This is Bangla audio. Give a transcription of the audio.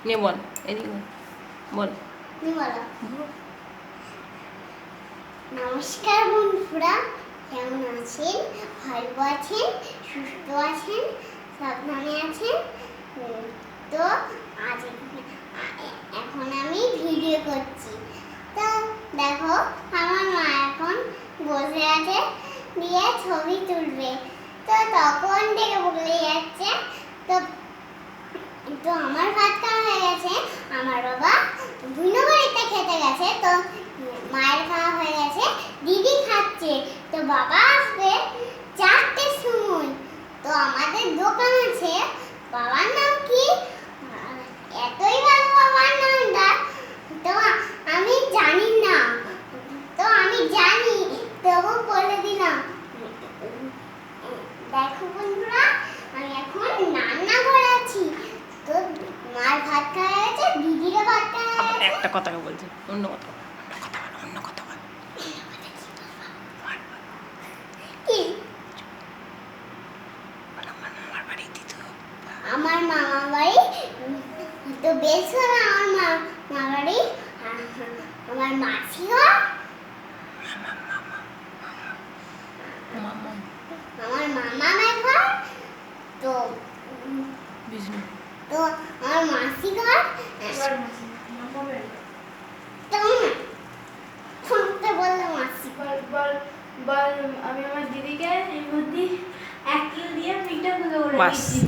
নে বল, এদিকে বল। নমস্কার বন্ধুরা, কেমন আছেন? ভালো আছেন, সুস্থ আছেন, সাবধানে আছেন? তো আজ এখন আমি ভিডিও করছি। তো দেখো, আমার মা এখন বসে আছে, দিয়ে ছবি তুলবে। তো তখন থেকে বলে যাচ্ছে। তো তো আমার ভাত খাওয়া হয়ে গেছে, আমার বাবা ভিন্ন বাড়িতে খেতে গেছে। তো মায়ের খাওয়া হয়ে গেছে, দিদি খাচ্ছে। তো বাবা আসবে 4টের সময়। তো আমাদের দোকান আছে, বাবার নাম কি? এতই ভালো বাবার নামটা, তো আমি জানি না। তো আমি জানি, তবু বলে দিলাম। দেখো বন্ধুরা, আমি এখন রান্না করে আছি। তো মার ভাত খাওয়া গেছে, দিদিরও ভাত খাওয়া গেছে। একটা কথা বলছি, অন্য কথা বল। কি? আমার মামা বাড়ি তো বেশ হলো। আমার মামা বাড়ি, আমার মাসি ঘর, আমার মামার ঘর, তো তো আমার মাসি ঘর, ফোনতে বললাম মাসি। বল আমি আমার দিদিকে এর মধ্যে 1 কিলো দিয়ে পিঠা গুলো করে বাস। দিচ্ছি।